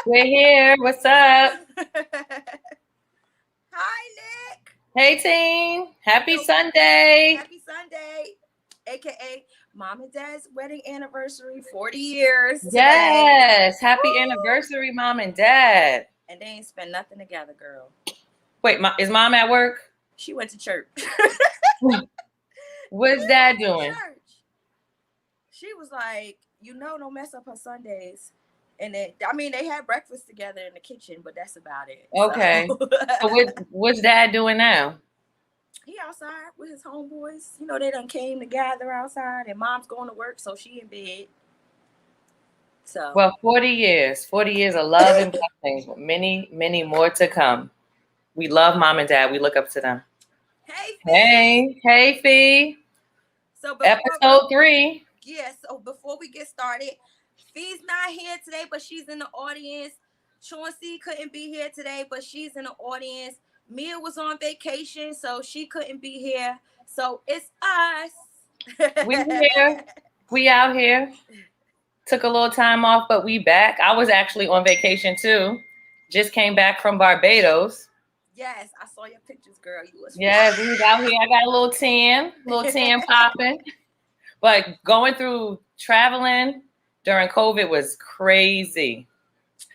We're here. What's up? Hi, Nick. Hey, team. Happy So Sunday. happy Sunday, aka Mom and Dad's wedding anniversary, 40 years today. Yes. Happy Woo! anniversary, mom and dad. And they ain't spend nothing together, girl. Wait, is mom at work? She went to church. She What's dad went to doing? church. She was like, don't mess up her Sundays. And then, I mean, they had breakfast together in the kitchen, but that's about it. Okay. So So what's dad doing now? he outside with his homeboys. They done came to gather outside, and mom's going to work, so she in bed. So Well, 40 years. 40 years of love and blessings. Many, many more to come. We love mom and dad. We look up to them. hey, Fee. Hey, Fee. So before Episode 3. so before we get started, Fee's not here today, but she's in the audience. Chauncey couldn't be here today, but she's in the audience. Mia was on vacation, so she couldn't be here. So it's us. We here. We out here. Took a little time off, but we back. I was actually on vacation too. Just came back from Barbados. Yes, I saw your pictures, girl. You was Yeah, we was out here. I got a little tan popping. But going through traveling during COVID was crazy.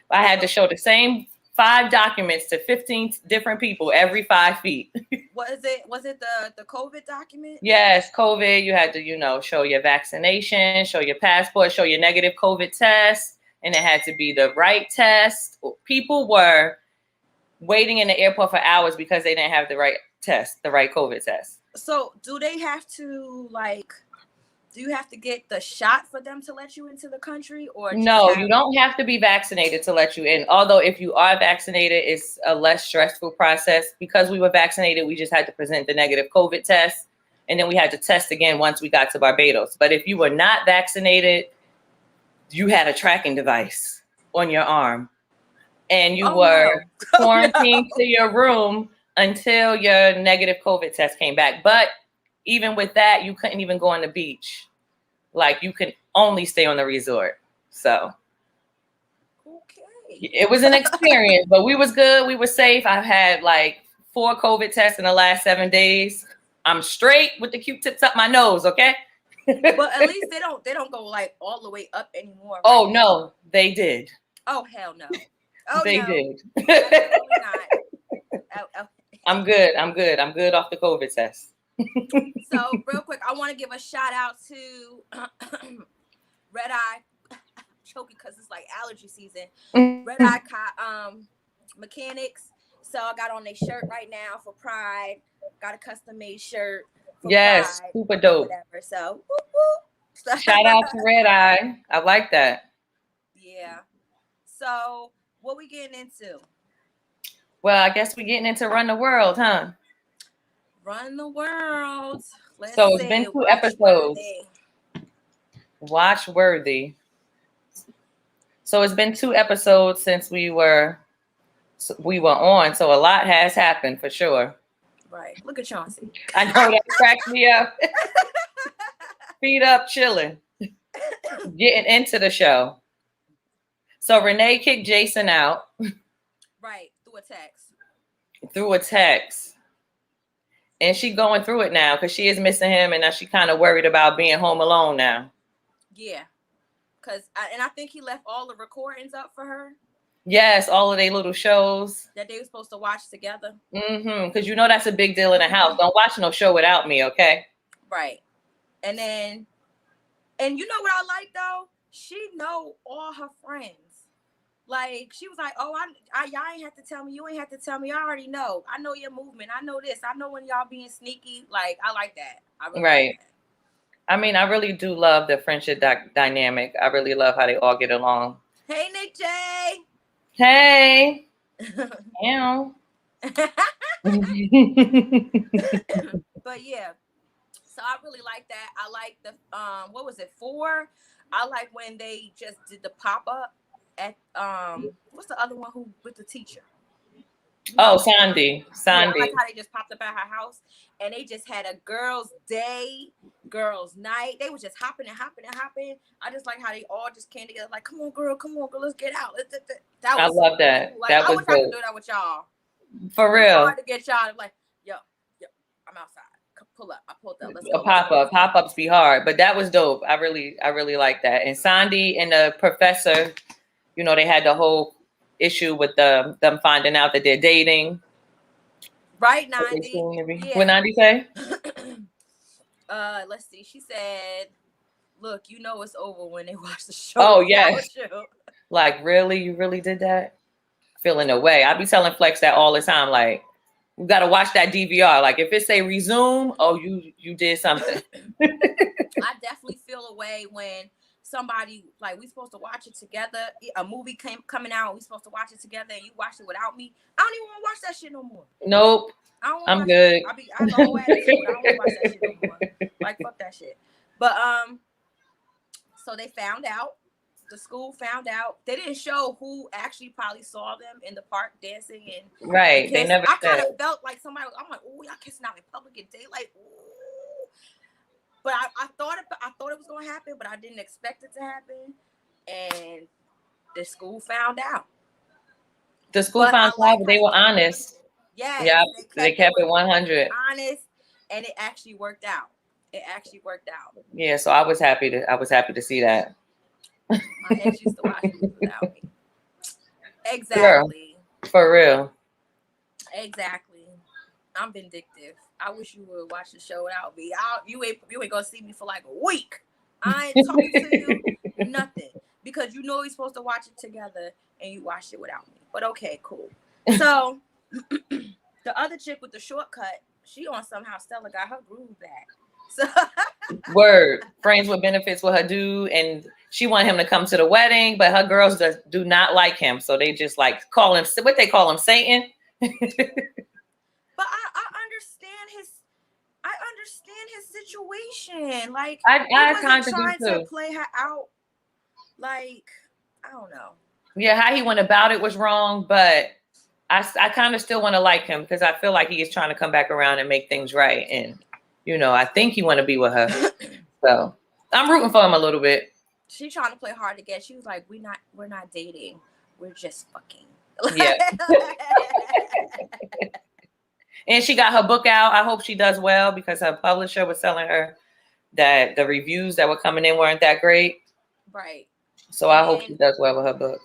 I had to show the same 5 documents to 15 different people every 5 feet. Was it the COVID document? Yes, COVID. You had to, show your vaccination, show your passport, show your negative COVID test, and it had to be the right test. People were waiting in the airport for hours because they didn't have the right test, the right COVID test. So do they have to do you have to get the shot for them to let you into the country, or No, you don't have to be vaccinated to let you in. Although if you are vaccinated, it's a less stressful process. Because we were vaccinated, we just had to present the negative COVID test, and then we had to test again once we got to Barbados. But if you were not vaccinated, you had a tracking device on your arm, and you were quarantined to your room until your negative COVID test came back. But even with that, you couldn't even go on the beach. Like, you could only stay on the resort. So it was an experience, but we was good. We were safe. I've had like 4 COVID tests in the last 7 days. I'm straight with the Q-tips up my nose, okay? But at least they don't go like all the way up anymore. Right? Oh no, they did. Oh hell no. Oh they no. did. Absolutely not. Oh. I'm good off the COVID test. So real quick, I want to give a shout out to Red Eye. I'm choking because it's like allergy season. Red Eye Mechanics. So I got on their shirt right now for Pride. Got a custom made shirt. Yes, Pride, super dope. Whatever. So whoop. Shout out to Red Eye. I like that. Yeah. So what we getting into? Well, I guess we're getting into Run the World, huh? Run the World. So it's been 2 episodes. Watch worthy. So it's been 2 episodes since we were on. So a lot has happened for sure. Right. Look at Chauncey. I know that cracks me up. Feet up, chilling. Getting into the show. So Renee kicked Jason out. Right. Through a text. And she going through it now because she is missing him, and now she kind of worried about being home alone now. Yeah. And I think he left all the recordings up for her. Yes, all of their little shows. That they were supposed to watch together. Mm-hmm. Because that's a big deal in the house. Don't watch no show without me, okay? Right. And you know what I like, though? She know all her friends. Like, she was like, oh, y'all ain't have to tell me. You ain't have to tell me. I already know. I know your movement. I know this. I know when y'all being sneaky. Like, I like that. I really like that. I mean, I really do love the friendship dynamic. I really love how they all get along. Hey, Nick J. Hey. Ew. But, yeah. So, I really like that. I like the, what was it, 4? I like when they just did the pop-up. At what's the other one who with the teacher? Oh, Sandy. Yeah, I like Sandy. how they just popped up at her house and they just had a girls' day, girls' night. They was just hopping and hopping and hopping. I just like how they all just came together, like, come on, girl, let's get out. That I was love that. cool. Like, That I was wish I could dope. do that with y'all. For It's real. hard to get y'all to like, yo, I'm outside. Pull up. I pulled up. Let's A go. pop-up. Pop-ups be hard, but that was dope. I really like that. And Sandy and the professor, you know, they had the whole issue with them finding out that they're dating. Right, What they 90. seem to be. Yeah. What 90 say? Let's see. She said, look, you know it's over when they watch the show. Oh, yes. Like, really? You really did that? Feeling away. I be telling Flex that all the time. Like, we got to watch that DVR. Like, if it say resume, oh, you did something. I definitely feel away when somebody, like, we supposed to watch it together. A movie coming out. We supposed to watch it together and you watched it without me. I don't even want to watch that shit no more. Nope. I don't I'm watch good. it. I have a whole attitude. I don't want to watch that shit no more. Like, fuck that shit. But, so they found out. The school found out. They didn't show who actually probably saw them in the park dancing and Right. They never I said. kind of felt like somebody. I'm like, oh, y'all kissing out in public in daylight. Ooh. But I thought it was gonna happen, but I didn't expect it to happen. And the school found out. The school found out, but they were honest. Yes. Yeah. They kept it 100. Honest, and it actually worked out. Yeah. So I was happy to see that. My ex used to watch it without me. Exactly. Girl, for real. Exactly. I'm vindictive. I wish you would watch the show without me. You ain't gonna see me for like a week. I ain't talking to you, nothing. Because you know we're supposed to watch it together and you watched it without me. But okay, cool. So the other chick with the shortcut, she on somehow Stella got her groove back. So Word. Friends with benefits with her dude, and she wanted him to come to the wedding, but her girls do not like him. So they just like call him what they call him, Satan. But I understand his situation. Like I wasn't trying to play her out. Like, I don't know. Yeah, how he went about it was wrong, but I kind of still want to like him because I feel like he is trying to come back around and make things right. And you know, I think he want to be with her. So I'm rooting for him a little bit. She's trying to play hard to get. She was like, we're not dating. We're just fucking. Yeah. And she got her book out. I hope she does well because her publisher was telling her that the reviews that were coming in weren't that great. Right. So I hope she does well with her book.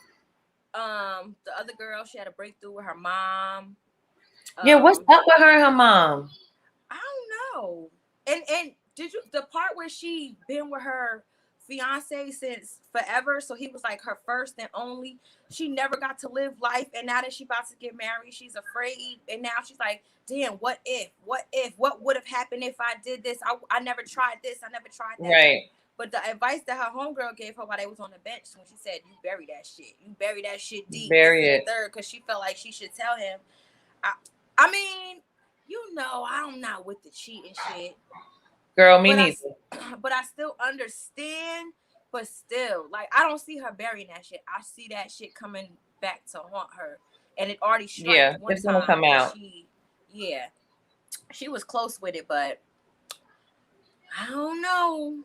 The other girl, she had a breakthrough with her mom. Yeah, what's up with her and her mom? I don't know. And did you the part where she been with her fiance since forever, so he was like her first and only. She never got to live life, and now that she's about to get married, she's afraid, and now she's like, damn, what would have happened if I did this? I never tried this, I never tried that. Right. But the advice that her homegirl gave her while they was on the bench, when she said, you bury that shit deep. Bury it. Third, because she felt like she should tell him. I mean, you know, I'm not with the cheating shit. Girl, me neither. But I still understand. But still, like, I don't see her burying that shit. I see that shit coming back to haunt her. And it already struck one it's time. gonna come out. She was close with it, but I don't know.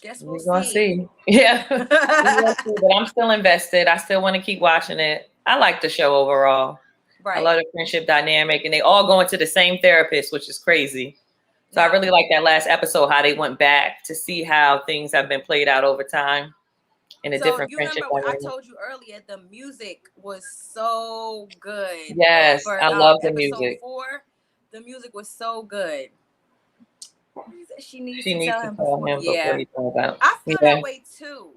Guess we're gonna see. Yeah. But I'm still invested. I still want to keep watching it. I like the show overall. Right. I love the friendship dynamic, and they all go into the same therapist, which is crazy. So I really like that last episode, how they went back to see how things have been played out over time in a different friendship. Remember what I told you earlier, the music was so good. Yes, I love the music. 4, the music was so good. She needs to tell him before he comes out. I feel that way too.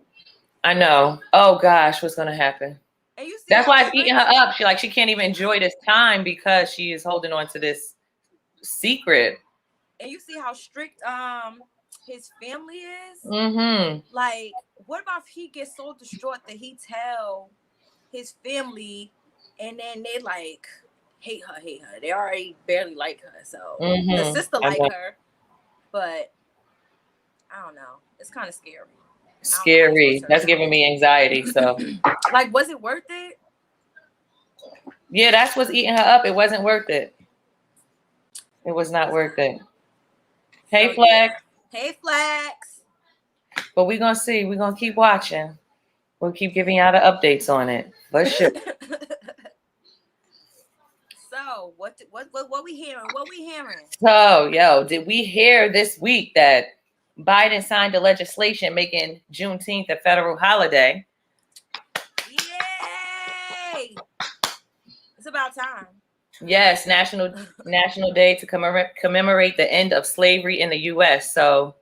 I know. Oh gosh, what's gonna happen? And you see that's why it's eating her up. She can't even enjoy this time because she is holding on to this secret. And you see how strict his family is. Mm-hmm. Like, what about if he gets so distraught that he tell his family, and then they like hate her. They already barely like her. So the sister like her, but I don't know. It's kind of scary. Scary. That's giving me anxiety. So, like, was it worth it? Yeah, that's what's eating her up. It wasn't worth it. It was not worth it. Hey, So, Flex. yeah. Hey, Flex. But we're gonna see. We're gonna keep watching. We'll keep giving y'all the updates on it. But sure. So what we hearing? What we hearing? So, yo, did we hear this week that Biden signed the legislation making Juneteenth a federal holiday? Yay! It's about time. Yes, National Day to commemorate the end of slavery in the U.S. So,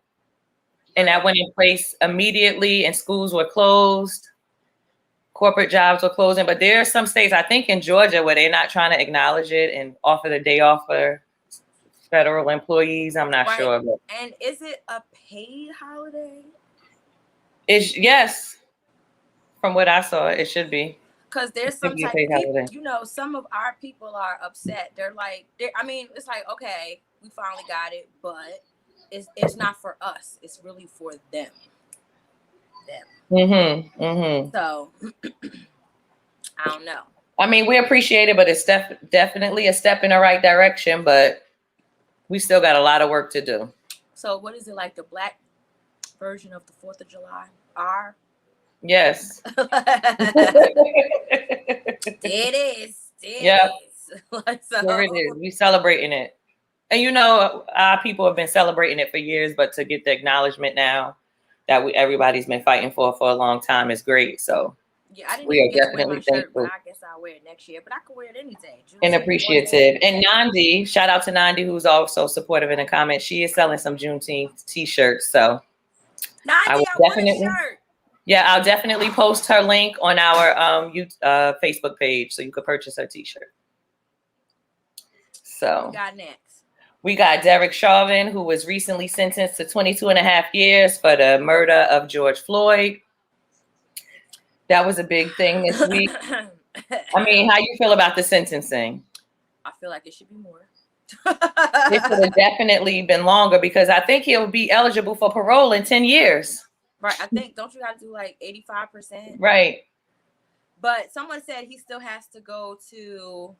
and that went in place immediately, and schools were closed, corporate jobs were closing. But there are some states, I think in Georgia, where they're not trying to acknowledge it and offer the day off for federal employees. I'm not sure. But and is it a paid holiday? Yes, from what I saw, it should be. Because there's some type of people, you know, some of our people are upset. They're like, I mean, it's like, okay, we finally got it, but it's not for us. It's really for them. So I don't know. I mean, we appreciate it, but it's definitely a step in the right direction, but we still got a lot of work to do. So what is it, like the black version of the 4th of July? Yes. It is. Yeah. So there it is. We celebrating it. And you know, our people have been celebrating it for years, but to get the acknowledgement now that everybody's been fighting for a long time is great. So yeah, I didn't even get to wear my shirt, but I guess I'll wear it next year. But I can wear it any day. And appreciative. And Nandi, shout out to Nandi, who's also supportive in the comments. She is selling some Juneteenth t-shirts. So Nandi, I want a shirt. Yeah, I'll definitely post her link on our Facebook page so you could purchase her t-shirt. So we got next. We got Derek Chauvin, who was recently sentenced to 22 and a half years for the murder of George Floyd. That was a big thing this week. I mean, how you feel about the sentencing? I feel like it should be more. It should have definitely been longer because I think he'll be eligible for parole in 10 years. Right. I think, don't you have to do like 85%? Right. But someone said he still has to go to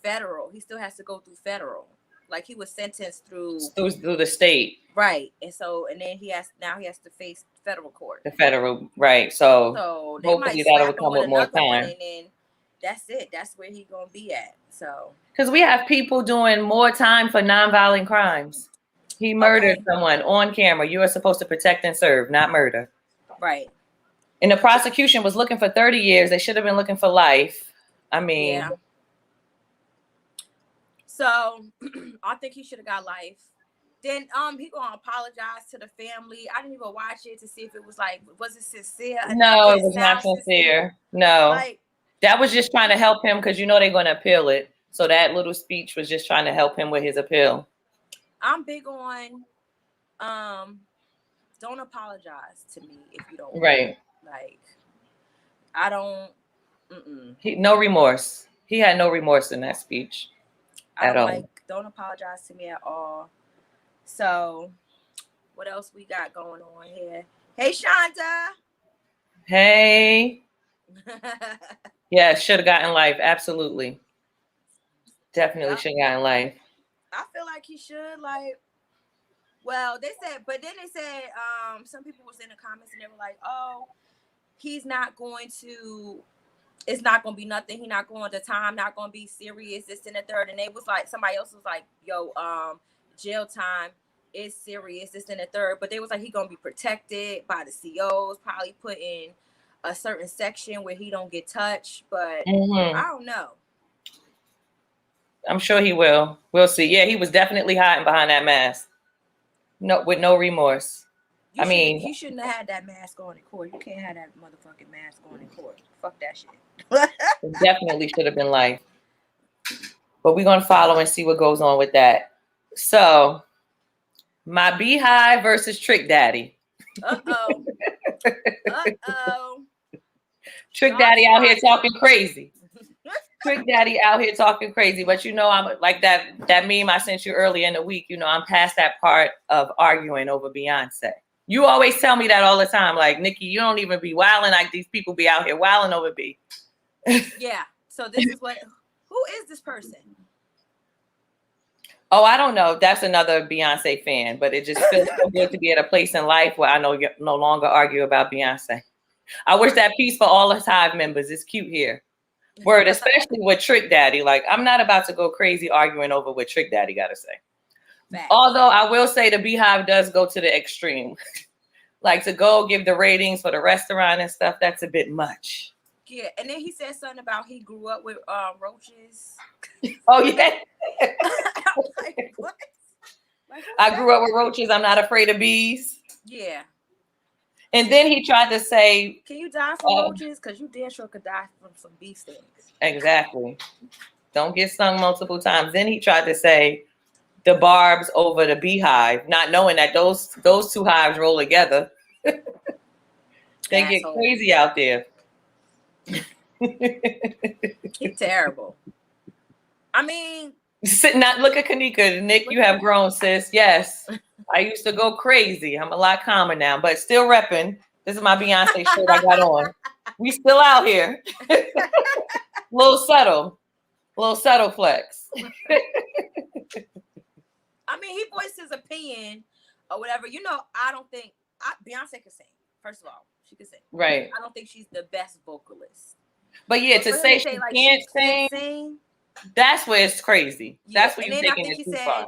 federal. He still has to go through federal. Like he was sentenced through the state. Right. And then he has to face federal court. The federal, right. So hopefully that'll come with more time. And then that's it. That's where he's gonna be at. So because we have people doing more time for nonviolent crimes. He murdered someone on camera. You are supposed to protect and serve, not murder. Right. And the prosecution was looking for 30 years. They should have been looking for life. I mean. Yeah. So I think he should have got life. Then he gonna apologize to the family. I didn't even watch it to see if it was was it sincere? No, it was not sincere. No. That was just trying to help him because they're gonna appeal it. So that little speech was just trying to help him with his appeal. I'm big on don't apologize to me if you don't. Right. I don't. No remorse. He had no remorse in that speech. Don't apologize to me at all. So, what else we got going on here? Hey, Shanta. Hey. Yeah, should have gotten life. Absolutely. Definitely should have gotten life. I feel like he should. Well, they said, but then they said, some people was in the comments and they were like, oh, he's not going to. It's not gonna be nothing. He not going to time. Not gonna be serious. This and the third. And they was like, somebody else was like, yo, jail time is serious. This and the third. But they was like, he gonna be protected by the COs. Probably put in a certain section where he don't get touched. But I don't know. I'm sure he will. We'll see. Yeah, he was definitely hiding behind that mask. No, with no remorse. He shouldn't have had that mask on in court. You can't have that motherfucking mask on in court. Fuck that shit. It definitely should have been life. But we're gonna follow and see what goes on with that. So, my Beehive versus Trick Daddy. Uh-oh. Trick Daddy out here talking crazy. Trick Daddy out here talking crazy. But I'm like that meme I sent you earlier in the week. I'm past that part of arguing over Beyonce. You always tell me that all the time. Like, Nikki, you don't even be wilding like these people be out here wilding over B. Yeah, So this is what. Who is this person? Oh, I don't know. That's another Beyonce fan, but it just feels so good to be at a place in life where I no longer argue about Beyonce. I wish that peace for all the Hive members. It's cute here. Word, especially with Trick Daddy. Like, I'm not about to go crazy arguing over what Trick Daddy got to say. Facts. Although I will say the Beehive does go to the extreme. Like, to go give the ratings for the restaurant and stuff, that's a bit much. Yeah, and then he said something about he grew up with roaches. Oh, yeah. I'm like, what? Like, I grew up with roaches. I'm not afraid of bees. Yeah. And then he tried to say, can you die from roaches? Because you damn sure could die from some bee stings. Exactly. Don't get stung multiple times. Then he tried to say the barbs over the beehive, not knowing that those two hives roll together. They get crazy out there. He's terrible. I mean, look at Kanika. Nick, you have grown, sis. Yes. I used to go crazy. I'm a lot calmer now, but still repping. This is my Beyonce shirt I got on. We still out here. Little subtle flex. I mean, he voiced his opinion or whatever. You know, I don't think Beyonce can sing. First of all, she can sing. Right. I don't think she's the best vocalist. But yeah, to say she like can't sing, that's where it's crazy. Yeah. That's where you're taking it too far.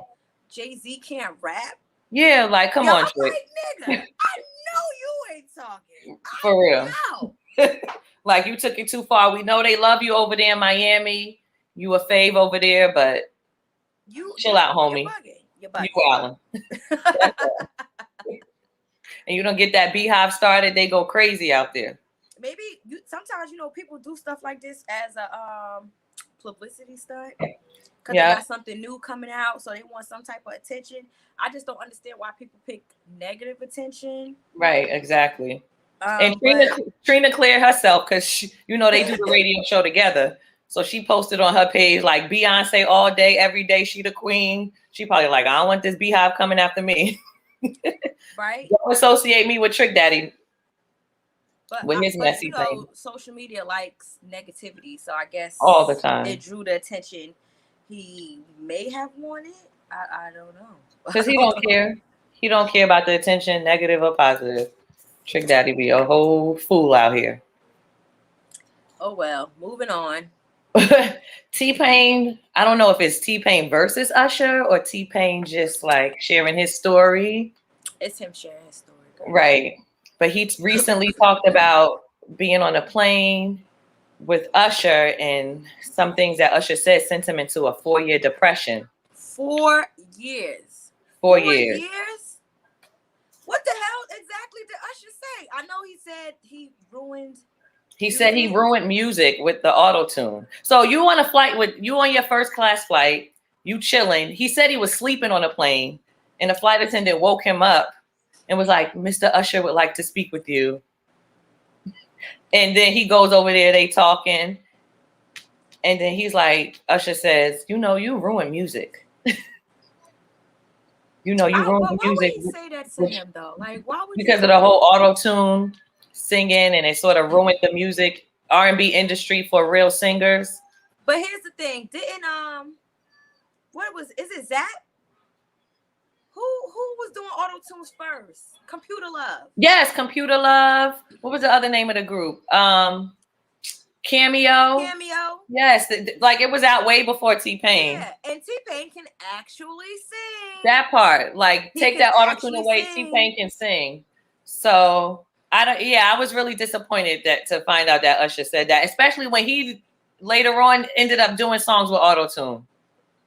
Jay-Z can't rap. Yeah, like come on, Trick. Like, nigga, I know you ain't talking. For real. Like you took it too far. We know they love you over there in Miami. You a fave over there, but chill out, homie. You're bugging. You wildin'. And you don't get that beehive started, they go crazy out there. Maybe sometimes people do stuff like this as a publicity stunt because they got something new coming out, so they want some type of attention. I just don't understand why people pick negative attention. Right, exactly. And Trina cleared herself because they do the radio show together. So she posted on her page like Beyonce all day, every day. She the queen. She probably like, I don't want this beehive coming after me. Right. Don't associate me with Trick Daddy. With his messy thing. Social media likes negativity, so I guess all the time it drew the attention he may have wanted. I don't know. Because he don't care. He don't care about the attention, negative or positive. Trick Daddy be a whole fool out here. Oh well, moving on. T-Pain, I don't know if it's T-Pain versus Usher or T-Pain just like sharing his story. It's him sharing his story. Right. But he recently talked about being on a plane with Usher and some things that Usher said sent him into a 4-year depression. 4 years. 4 years. What the hell exactly did Usher say? I know he said he ruined. He said he ruined music with the auto-tune. So you on a flight you on your first class flight, you chilling. He said he was sleeping on a plane and the flight attendant woke him up and was like, Mr. Usher would like to speak with you. And then he goes over there, they talking. And then he's like, Usher says, you ruin music. You ruin music. Why would he say that to him though? Like, why would? Because of the whole auto-tune singing, and it sort of ruined the music R&B industry for real singers. But here's the thing: is it Zach? Who was doing auto-tunes first? Computer Love. Yes, Computer Love. What was the other name of the group? Cameo. Yes, like it was out way before T-Pain. Yeah, and T-Pain can actually sing. That part, like take that auto-tune away, T-Pain can sing. So I was really disappointed to find out that Usher said that, especially when he later on ended up doing songs with auto-tune.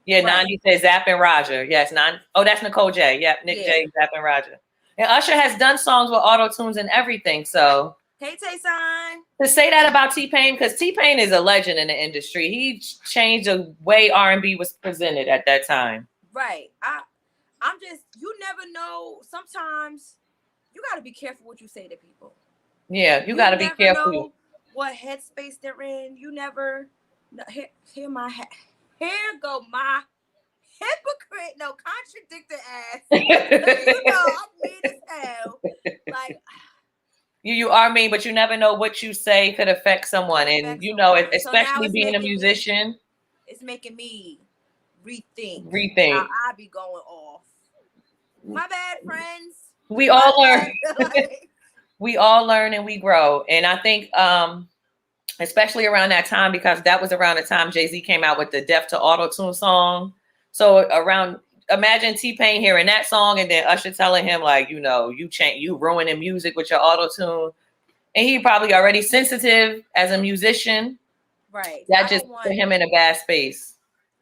Yeah, right. Nandi said Zapp and Roger. Yes, that's Nicole J. Yep, Nick J, Zapp and Roger. And Usher has done songs with auto-tunes and everything, so. Hey, Tay-Sign. To say that about T-Pain, because T-Pain is a legend in the industry. He changed the way R&B was presented at that time. Right. I'm just, you never know. Sometimes you got to be careful what you say to people. Yeah, you got to be careful. Know what headspace they're in. You never, here go my hypocrite, contradictor ass. I'm mean as hell. Like, You are mean, but you never know what you say could affect someone. And you know, So now especially being a musician. It's making me rethink how Rethink. I be going off. My bad, friends. We all learn. We all learn and we grow. And I think especially around that time, because that was around the time Jay-Z came out with the Deaf to Auto-Tune song. So imagine T-Pain hearing that song and then Usher telling him, like, you know, you ruining music with your auto-tune. And he probably already sensitive as a musician. Right. That just put him in a bad space.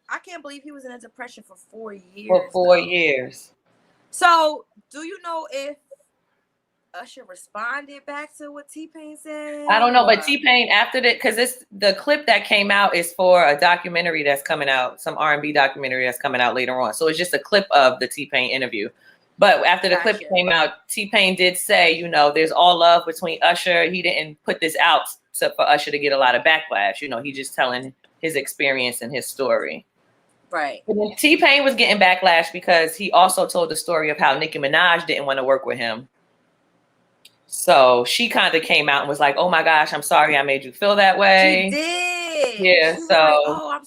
I can't believe he was in a depression for 4 years. For 4 years. So do you know if Usher responded back to what T-Pain said? I don't know, but T-Pain after that, because the clip that came out is for a documentary that's coming out, some R&B documentary that's coming out later on. So it's just a clip of the T-Pain interview. But after the clip came out, T-Pain did say, you know, there's all love between Usher. He didn't put this out for Usher to get a lot of backlash. You know, he's just telling his experience and his story. Right. And then T-Pain was getting backlash because he also told the story of how Nicki Minaj didn't want to work with him. So she kind of came out and was like, "Oh my gosh, I'm sorry I made you feel that way." She did. Yeah. She was so like, "Oh,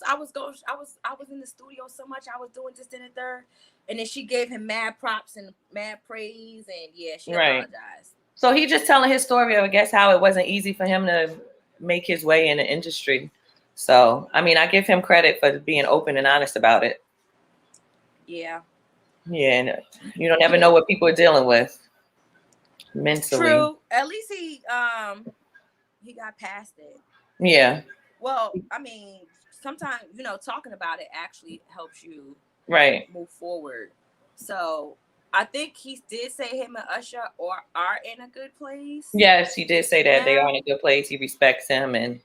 I was in the studio so much. I was doing this and the third." And then she gave him mad props and mad praise, and yeah, she apologized. So he just telling his story of, I guess, how it wasn't easy for him to make his way in the industry. So I mean, I give him credit for being open and honest about it. Yeah. Yeah, and you don't ever know what people are dealing with mentally. True. At least he got past it. Yeah. Well, I mean, sometimes, you know, talking about it actually helps you move forward. So I think he did say him and Usher are in a good place. Yes, he did say that they are in a good place. He respects him and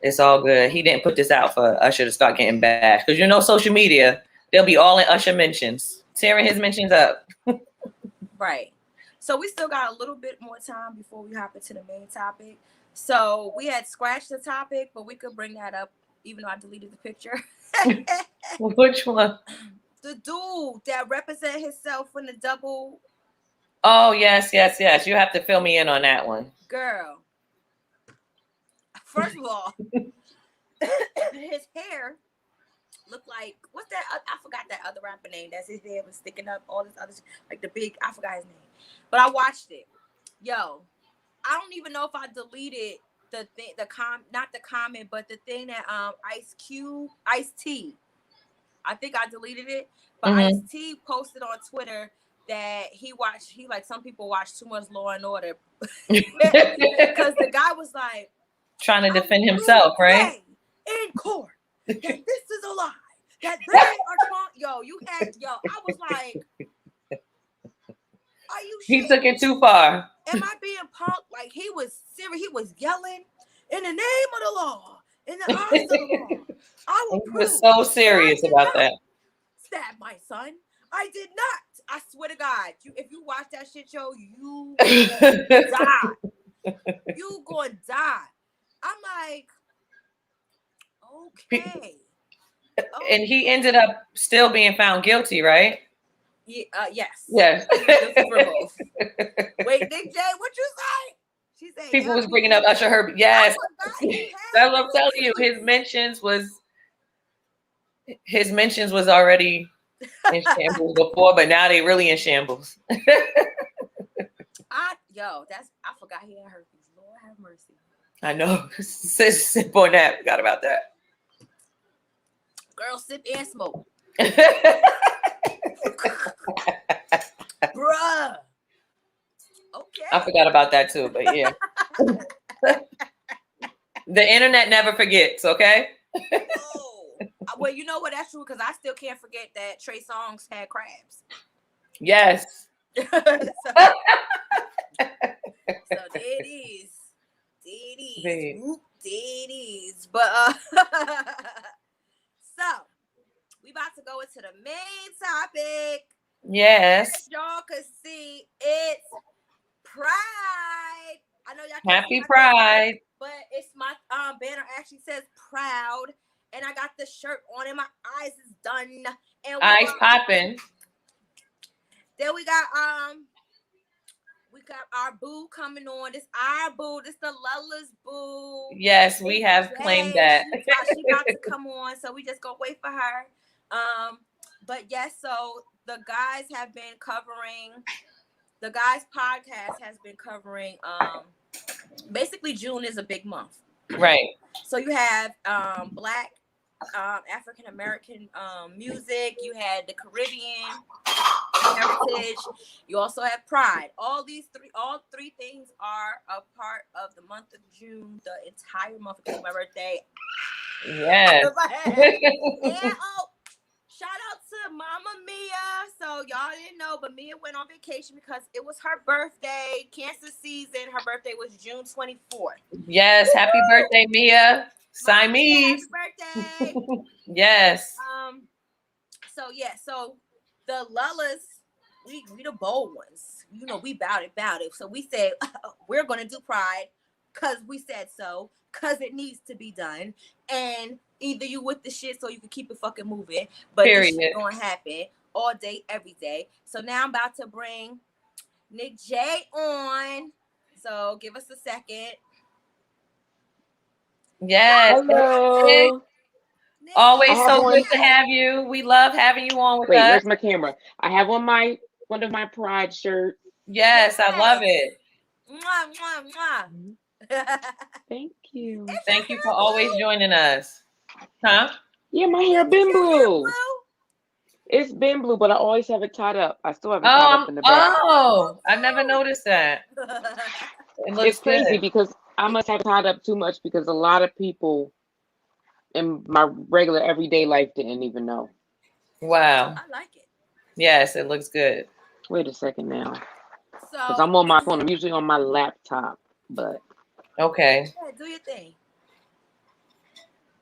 it's all good. He didn't put this out for Usher to start getting bashed. Because you know, social media, they'll be all in Usher mentions, tearing his mentions up. Right. So we still got a little bit more time before we hop into the main topic. So we had scratched the topic, but we could bring that up even though I deleted the picture. Which one? The dude that represent himself in the double. Oh, yes. You have to fill me in on that one. Girl. First of all, his hair looked like, what's that? I forgot that other rapper name. That's his hair was sticking up, all this other, like the big, I forgot his name. But I watched it. Yo, I don't even know if I deleted the thing, not the comment, but the thing that Ice-T. I think I deleted it. But Ice-T posted on Twitter that he like some people watch too much Law and Order. Because the guy was like trying to defend himself, right? In court. That this is a lie. That they are trying. I was like, are you He took it too far. Am I being punked? Like, he was serious. He was yelling in the name of the law, in the eyes of the law. He was so serious about that. Stab my son. I did not. I swear to God, if you watch that shit show, you die. You gonna die. I'm like, okay. And he ended up still being found guilty, right? Yeah, yes. Yes. Wait, Nick J, what you say? She said people was bringing up Usher Herbert. Yes. That's what I'm telling you. His mentions was already in shambles before, but now they really in shambles. I forgot he had herpes. Lord have mercy. I know. Sip on that. Forgot about that. Girl, sip and smoke. Bruh. Okay. I forgot about that too, but yeah. The internet never forgets, okay? Oh. Well, you know what? That's true, because I still can't forget that Trey Songz had crabs. Yes. So there it is. There it is. But so we about to go into the main topic. Yes. As y'all can see, it's Pride. I know y'all can't Happy Pride. Banner, but it's my banner actually says proud, and I got the shirt on, and my eyes is done. And eyes popping. Then we got We got our boo coming on. This our boo. This the Lulla's boo. Yes, we have claimed that. She about to come on, so we just gonna wait for her. But yes, so the guys have been covering. The guys podcast has been covering. Basically, June is a big month. Right. So you have Black African American music. You had the Caribbean heritage. You also have Pride. All three things are a part of the month of June. The entire month of my birthday. Yes. And shout out to Mama Mia. So y'all didn't know, but Mia went on vacation because it was her birthday. Cancer season. Her birthday was June 24th. Yes. Happy birthday, Mia. Siamese. Happy birthday. Yes. So the Lullas, we the bold ones. You know, we bout it. So we said we're gonna do Pride because we said so, because it needs to be done. And either you with the shit so you can keep it fucking moving, but this shit gonna happen all day, every day. So now I'm about to bring Nick J on. So give us a second. Yes. Hello. Always so good to have you. We love having you on with us. Wait, where's my camera? I have on one of my Pride shirts. Yes, I love it. Mwah, mwah, mwah. Thank you. Thank you for always joining us. Huh? Yeah, my hair been blue. It's been blue, but I always have it tied up. I still have it tied up in the back. Oh, I never noticed that. It's crazy because I must have it tied up too much because a lot of people in my regular everyday life didn't even know. Wow. I like it. Yes, it looks good. Wait a second now. Because I'm on my phone. I'm usually on my laptop, but. Okay. Yeah, do your thing.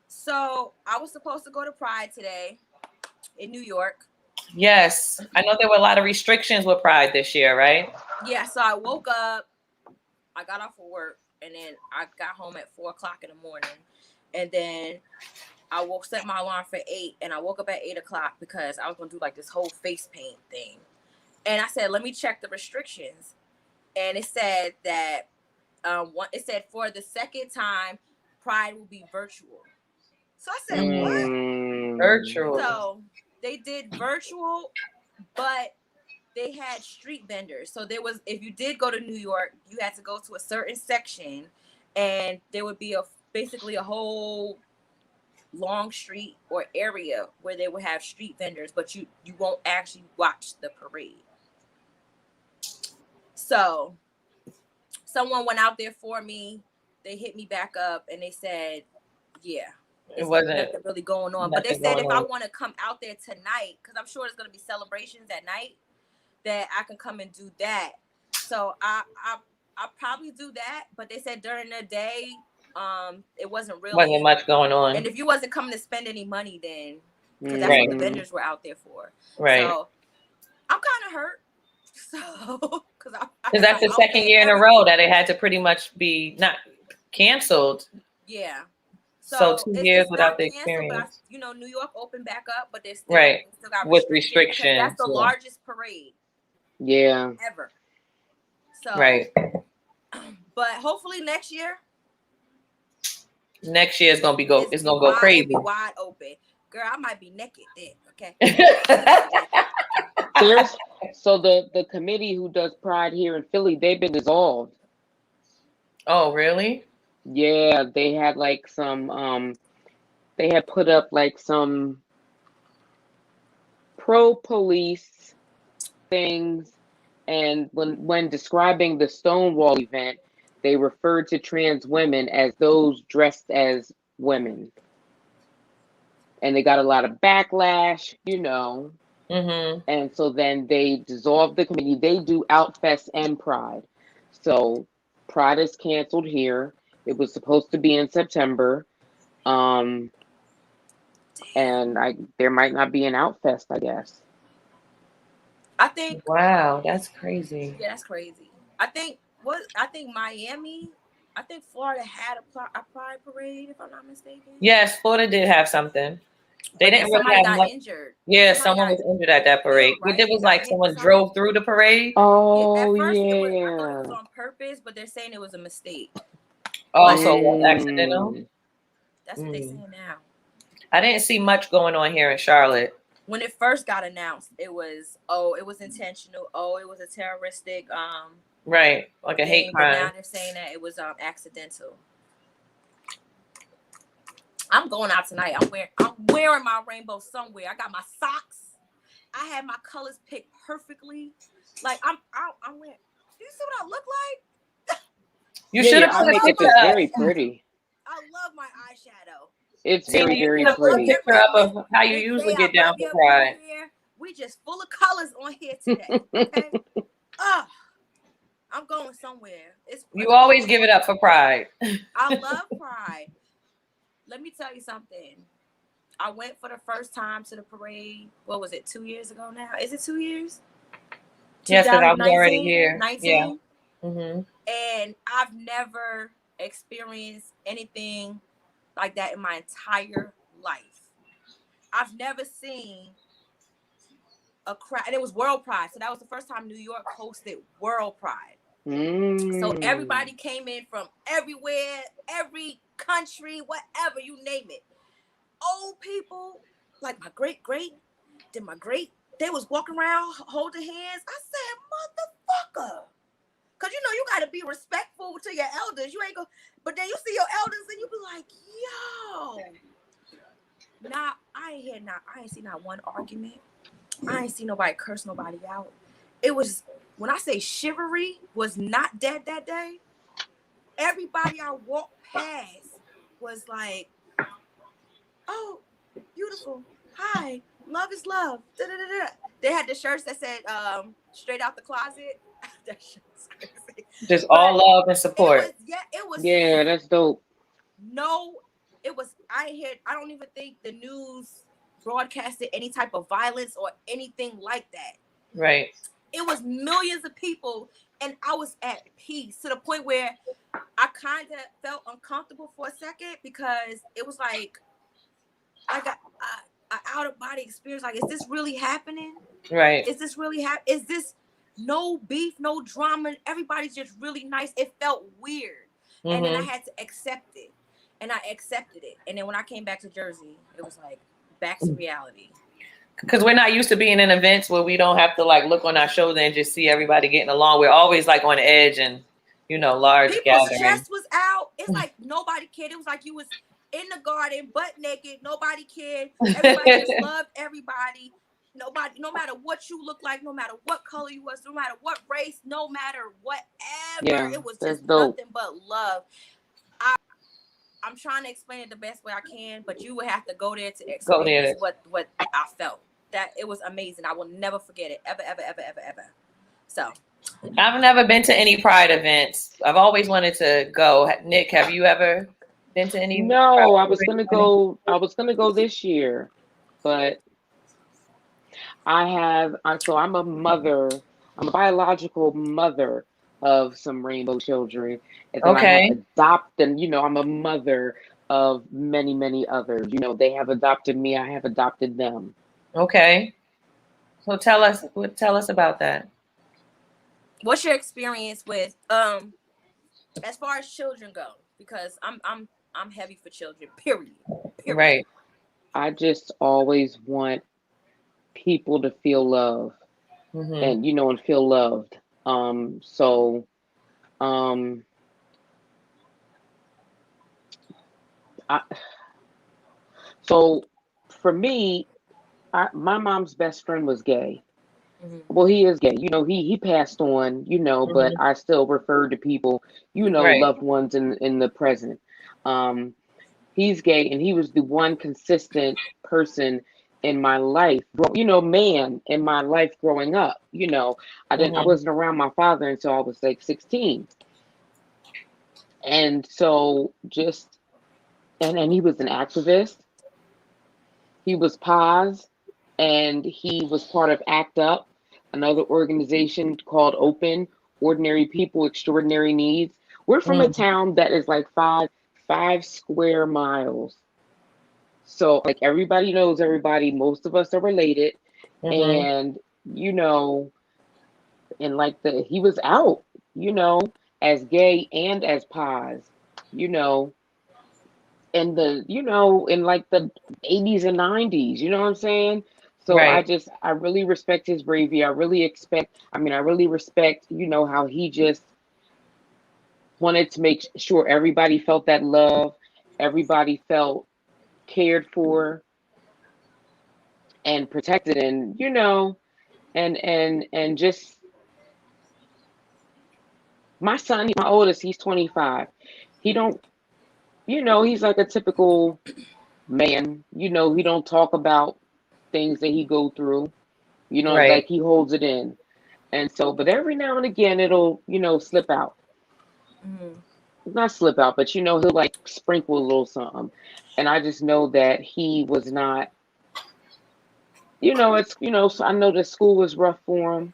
So I was supposed to go to Pride today in New York. Yes. I know there were a lot of restrictions with Pride this year, right? Yeah, so I woke up, I got off of work, and then I got home at 4:00 in the morning. And then I set my alarm for 8, and I woke up at 8:00 because I was gonna do like this whole face paint thing. And I said, let me check the restrictions. And it said that it said for the second time, Pride will be virtual. So I said, what? Virtual. So they did virtual, but they had street vendors. So there was, if you did go to New York, you had to go to a certain section, and there would be basically a whole long street or area where they would have street vendors, but you won't actually watch the parade. So someone went out there for me. They hit me back up and they said, yeah, it wasn't nothing really going on. But they said if I want to come out there tonight, because I'm sure there's going to be celebrations at night, that I can come and do that. So I'll probably do that. But they said during the day, it wasn't much going on. And if you wasn't coming to spend any money, then because that's what the vendors were out there for. Right. So I'm kind of hurt. So because that's the second year in a row that it had to pretty much be not canceled. Yeah. So 2 years without the experience. But New York opened back up, but they still got with restrictions. That's the largest parade. Yeah. Ever. So right. But hopefully next year. Next year is gonna be it's gonna go crazy. Wide open, girl. I might be naked then. Okay. So the committee who does Pride here in Philly, they've been dissolved. Oh, really? Yeah, they had like some they had put up like some pro-police things, and when describing the Stonewall event, they referred to trans women as those dressed as women. And they got a lot of backlash, Mm-hmm. And so then they dissolved the committee. They do Outfest and Pride. So Pride is canceled here. It was supposed to be in September. And there might not be an Outfest, I guess. I think. Wow, that's crazy. Yeah, that's crazy. I think Miami. I think Florida had a Pride parade, if I'm not mistaken. Yes, Florida did have something. They But then didn't really somebody have got much. injured. Yeah, Somebody someone got was injured at that parade. killed, But right? it was Got like hit with someone something. drove through the parade. Yeah, Oh at first I thought it yeah. was on purpose, but they're saying it was a mistake. Also, was But accidental. Mm. that's what they're saying now. I didn't see much going on here in Charlotte. When it first got announced, it was it was intentional. Oh, it was a terroristic Right, like a hate thing. But now crime. they're saying that it was accidental. I'm going out tonight. I'm wearing my rainbow somewhere. I got my socks. I had my colors picked perfectly. Like I'm wearing. Do you see what I look like? You Yeah, should your have eye put a makeup picture is up. very pretty. I love my eyeshadow. It's Tina, very, you very should have put a pretty. picture up of how you usually get down for Pride. We just full of colors on here today. Okay. I'm going somewhere. You always give it up for Pride. I love Pride. Let me tell you something. I went for the first time to the parade. What was it? 2 years ago now? Is it 2 years? Yes, because I was already 2019? here. 19? Yeah. Mm-hmm. And I've never experienced anything like that in my entire life. I've never seen a crowd, and it was World Pride. So that was the first time New York hosted World Pride. So everybody came in from everywhere, every country, whatever, you name it. Old people, like my great, they was walking around holding hands. I said, motherfucker. Because, you got to be respectful to your elders. You ain't go, but then you see your elders and you be like, yo. Nah, I ain't see not one argument. I ain't see nobody curse nobody out. It was, when I say chivalry was not dead that day, everybody I walked past was like, oh, beautiful. Hi, love is love. Da-da-da-da. They had the shirts that said straight out the closet. That shit was crazy. Just all love and support. It was. Yeah, that's dope. No, it was. I don't even think the news broadcasted any type of violence or anything like that. Right. It was millions of people, and I was at peace to the point where I kind of felt uncomfortable for a second because it was like I got an out of body experience. Like, is this really happening? Right. Is this really happening? Is this no beef, no drama? Everybody's just really nice. It felt weird, and then I had to accept it, and I accepted it. And then when I came back to Jersey, it was like back to reality. Because we're not used to being in events where we don't have to like look on our shoulder and just see everybody getting along. We're always like on edge and large People's gatherings. chest was out. It's like nobody cared. It was like you was in the garden, butt naked. Nobody cared. Everybody just loved everybody. Nobody, no matter what you look like, no matter what color you was, no matter what race, no matter whatever, it was just nothing but love. I'm trying to explain it the best way I can, but you would have to go there to experience what I felt. That it was amazing. I will never forget it. Ever, ever, ever, ever, ever. So I've never been to any Pride events. I've always wanted to go. Nick, have you ever been to any? No, I was gonna go. I was gonna go this year, but so I'm a mother. I'm a biological mother of some rainbow children, and then I have adopted. I'm a mother of many, many others. They have adopted me. I have adopted them. Okay. So tell us about that. What's your experience with as far as children go? Because I'm heavy for children. Period. Right. I just always want people to feel love, and and feel loved. So for me, my mom's best friend was gay. Well, he is gay. He passed on, but I still refer to people, loved ones in the present. He's gay, and he was the one consistent person in my life, man in my life growing up. I wasn't around my father until I was like 16. And so and he was an activist. He was PAS, and he was part of ACT UP, another organization called Open, Ordinary People, Extraordinary Needs. We're from a town that is like five square miles. So like everybody knows everybody. Most of us are related, Mm-hmm. and you know, and like he was out, you know, as gay and as pos, you know, in the in like the 80s and 90s, you know what I'm saying? So Right. I really respect his bravery. I really respect, how he just wanted to make sure everybody felt that love, everybody felt cared for and protected, and and just my son, my oldest, he's 25. He don't, he's like a typical man. He don't talk about things that he go through. Like Right. he holds it in. And so, but every now and again, it'll, slip out. Mhm. Not slip out, but he'll like sprinkle a little something. And I just know that he was not, so I know that school was rough for him.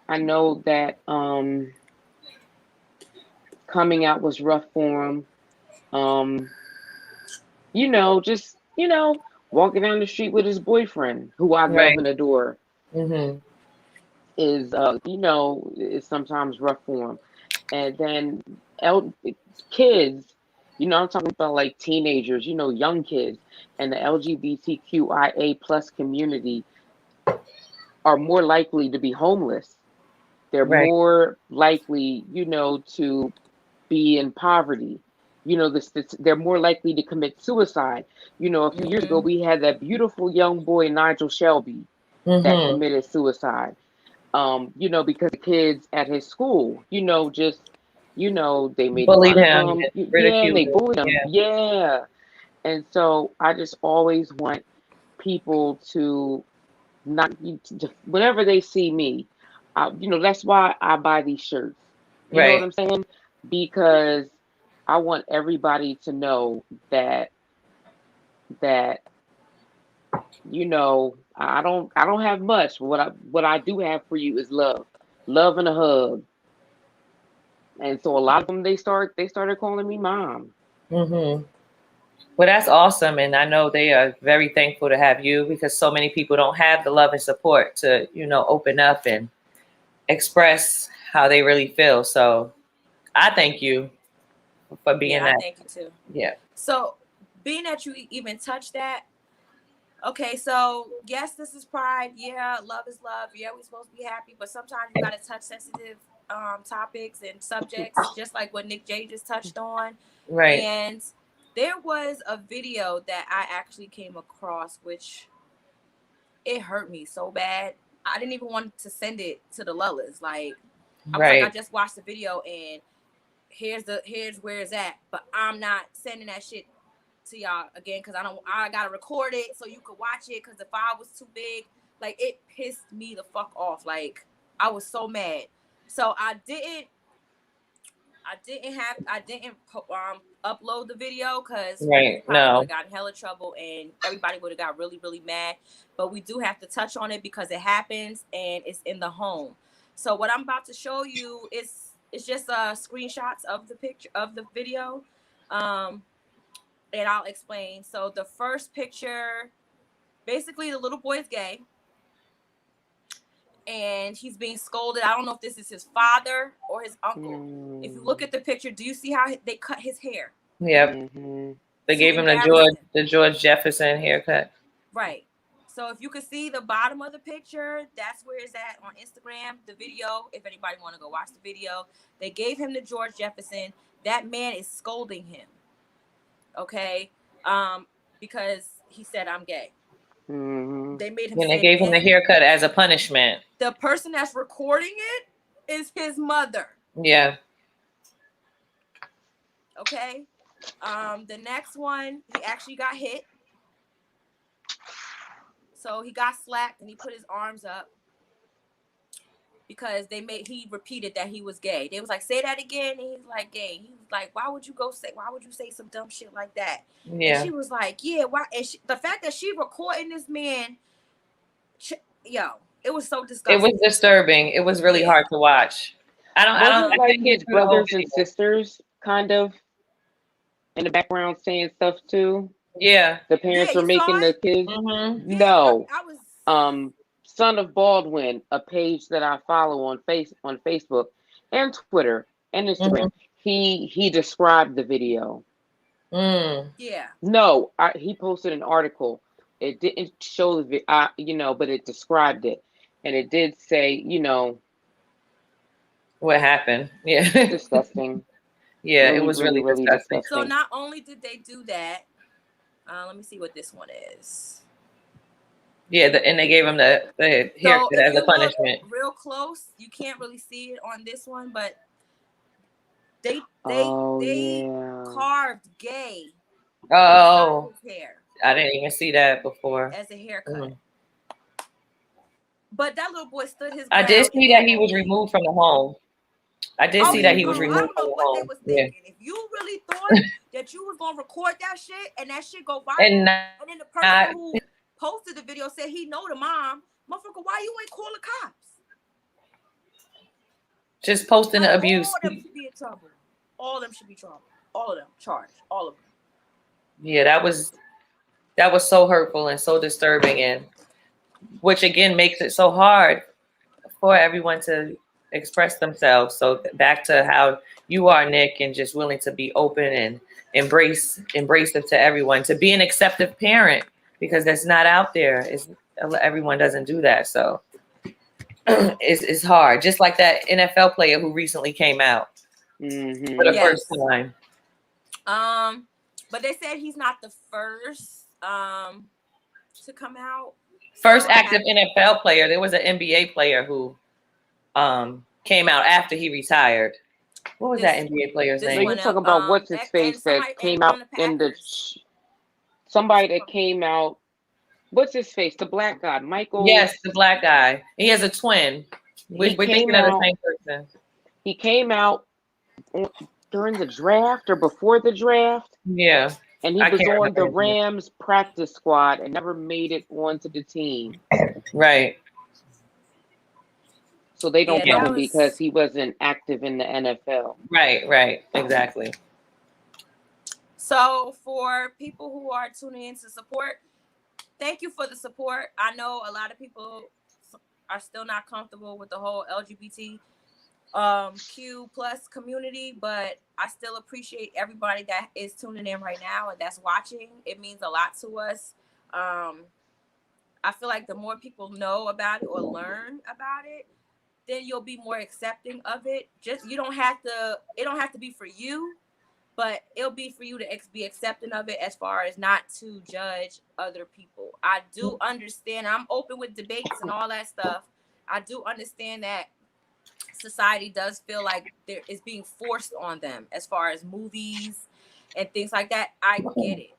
I know that coming out was rough for him. Um, just, walking down the street with his boyfriend, who I love Right. and adore, Mm-hmm. is, is sometimes rough for him. And then kids, I'm talking about like teenagers, young kids, and the LGBTQIA plus community are more likely to be homeless. They're Right. more likely, to be in poverty. They're more likely to commit suicide. A few years ago, Mhm. we had that beautiful young boy, Nigel Shelby, that Mm-hmm. committed suicide. Because the kids at his school, they made Bullied fun of him him. and Yeah, and ridiculed they him. bullied him. Yeah. Yeah. And so I just always want people to not, whenever they see me, that's why I buy these shirts. You know what Right. I'm saying? Because I want everybody to know that, that, I don't have much, but what I do have for you is love and a hug. And so a lot of them, they started calling me mom. Mm-hmm. Well, that's awesome. And I know they are very thankful to have you because so many people don't have the love and support to, open up and express how they really feel. So I thank you for being Yeah, I that. thank you too. Yeah. So, being that you even touched that, okay, so yes, this is pride. Yeah, love is love. Yeah, we're supposed to be happy, but sometimes you gotta touch sensitive topics and subjects, just like what Nick J just touched on. Right. And there was a video that I actually came across, which it hurt me so bad. I didn't even want to send it to the Lullas. Like, I was like, I Right. just watched the video and here's where it's at, but I'm not sending that shit to y'all again because I gotta record it so you could watch it because the file was too big. Like, it pissed me the fuck off. Like, I was so mad. So I didn't upload the video because we Right. probably would No. have gotten hella trouble and everybody would have got really, really mad. But we do have to touch on it because it happens and it's in the home. So what I'm about to show you is it's just screenshots of the picture of the video. And I'll explain. So the first picture, basically the little boy is gay and he's being scolded. I don't know if this is his father or his uncle. If you look Mm, at the picture, do you see how they cut his hair Yep. hmm They to gave him embarrass him? the George Jefferson haircut. Right. So if you can see the bottom of the picture, that's where it's at on Instagram. The video, if anybody want to go watch the video, they gave him the George Jefferson. That man is scolding him. Okay, because he said I'm gay. hmm They made him And they say it gave him the again. haircut as a punishment. The person that's recording it is his mother. Yeah. Okay. The next one, he actually got hit. So he got slapped and he put his arms up because he repeated that he was gay. They was like, say that again, and he's like, gay. He was like, why would you say some dumb shit like that? And Yeah. she was like, yeah, why? And the fact that she recording this man, yo, it was so It was disgusting. disturbing. It was really Yeah. hard to watch. Was it I like couldn't get his through the whole brothers and video. sisters kind of in the background saying stuff too? Yeah. The parents Yeah, were you saw making the it? kids. Mm-hmm. Yeah, No. I was. Son of Baldwin, a page that I follow on Facebook and Twitter and Instagram. He described the video. Mm. Yeah. No, he posted an article. It didn't show the but it described it, and it did say, What happened? Yeah. disgusting. Yeah, it Really, was really, really really disgusting. So disgusting. not only did they do that, let me see what this one is. Yeah, and they gave him the haircut So if as a you look punishment. real close, you can't really see it on this one, but they Oh yeah. carved gay Oh, inside his hair I didn't even see that before. as a haircut. Mm. But that little boy stood his I ground. did see in that that he was moment. removed from the home. I did Oh, see yeah, that he was bro. I removed don't from know the what they home. was Yeah. thinking. If you really thought that you was gonna record that shit and that shit go viral, And and then the person who posted the video said he know the mom, motherfucker, why you ain't call the cops? just posting the abuse. All of them should be in trouble. All of them should be trouble. All of them charged. All of them. Yeah, that was so hurtful and so disturbing, and which again makes it so hard for everyone to express themselves. So back to how you are, Nick, and just willing to be open and embracive to everyone, to be an acceptive parent, because that's not out there. Everyone doesn't do that. So it's hard. Just like that NFL player who recently came out for the first time. But they said he's not the first to come out. First active NFL player. There was an NBA player who came out after he retired. What was that NBA player's name? You're talking about what's his face that came out in the somebody that came out. What's his face? The black guy, Michael. Yes, the black guy. He has a twin. We're thinking of the same person. He came out during the draft or before the draft. Yeah. And he was on the Rams practice squad and never made it onto the team. Right. So they don't count him because he wasn't active in the NFL. Right. Exactly. So for people who are tuning in to support, thank you for the support. I know a lot of people are still not comfortable with the whole LGBTQ plus community, but I still appreciate everybody that is tuning in right now and that's watching. It means a lot to us. I feel like the more people know about it or learn about it, then you'll be more accepting of it. It don't have to be for you, but it'll be for you to be accepting of it as far as not to judge other people. I do understand. I'm open with debates and all that stuff. I do understand that society does feel like there is being forced on them as far as movies and things like that. I get it.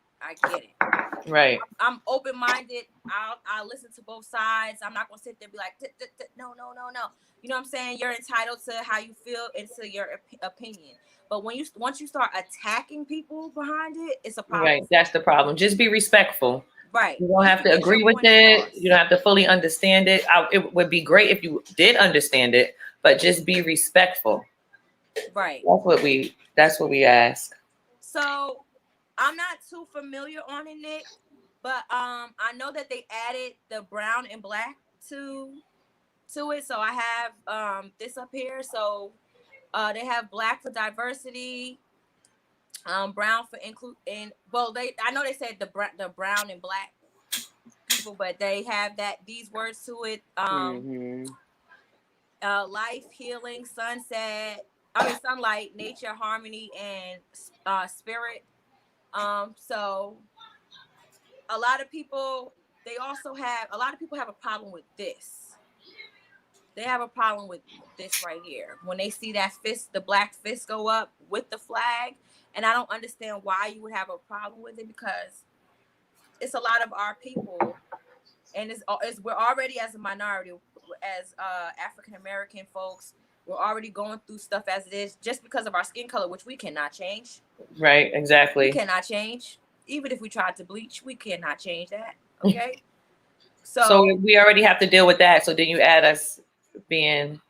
Right. I'm open-minded. I'll listen to both sides. I'm not gonna sit there and be like, no. You know what I'm saying? You're entitled to how you feel and to your opinion. But once you start attacking people behind it, it's a problem. Right. That's the problem. Just be respectful. Right. You don't have to agree with it. You don't have to fully understand it. It would be great if you did understand it, but just be respectful. Right. That's what we ask. So I'm not too familiar on it, Nick, but I know that they added the brown and black to it. So I have this up here. So they have black for diversity, brown for I know they said the brown and black people, but they have these words to it. Life, healing, sunlight, nature, harmony, and spirit. So a lot of people have a problem with this. They have a problem with this right here. When they see that fist, the black fist go up with the flag. And I don't understand why you would have a problem with it, because it's a lot of our people. And we're already, as a minority, as African-American folks, we're already going through stuff as it is just because of our skin color, which we cannot change. Right, exactly. We cannot change. Even if we tried to bleach, we cannot change that. Okay? So we already have to deal with that. So then you add us being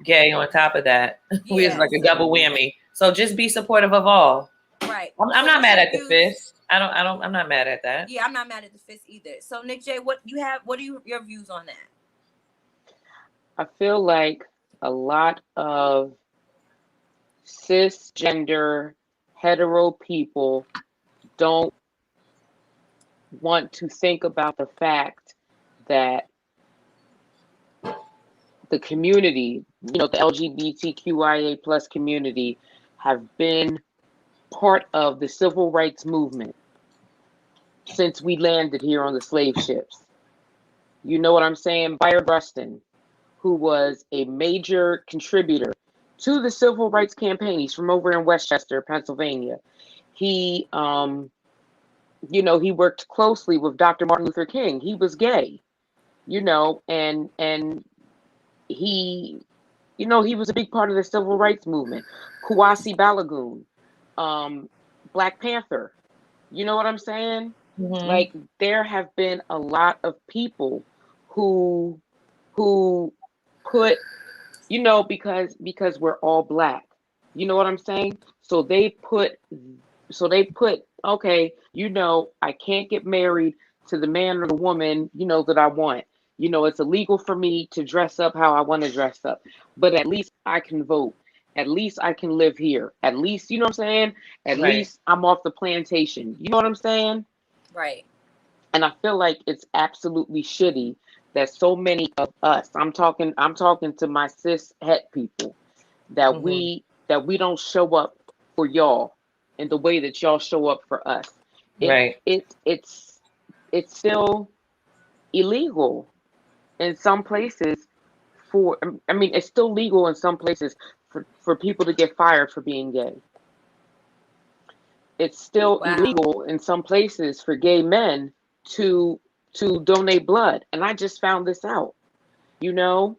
gay on top of that. Yes. It's like a double whammy. So just be supportive of all. Right. I'm not mad at the fist. I'm not mad at that. Yeah, I'm not mad at the fist either. So Nick J, what are your views on that? I feel like a lot of cisgender hetero people don't want to think about the fact that the community, the LGBTQIA plus community, have been part of the civil rights movement since we landed here on the slave ships. You know what I'm saying? Byron Rustin, who was a major contributor to the civil rights campaign. He's from over in Westchester, Pennsylvania. He, he worked closely with Dr. Martin Luther King. He was gay, and he, he was a big part of the civil rights movement. Kuwasi Balagoon, Black Panther. You know what I'm saying? Mm-hmm. Like, there have been a lot of people who put, because we're all Black. You know what I'm saying? So they put, okay, I can't get married to the man or the woman, that I want. It's illegal for me to dress up how I want to dress up, but at least I can vote. At least I can live here. At least, you know what I'm saying? At least I'm off the plantation. You know what I'm saying? Right. And I feel like it's absolutely shitty that so many of us, I'm talking to my cis het people, that Mm-hmm. we don't show up for y'all in the way that y'all show up for us. It's still illegal in some places it's still legal in some places for people to get fired for being gay. It's still illegal in some places for gay men to donate blood. And I just found this out. There's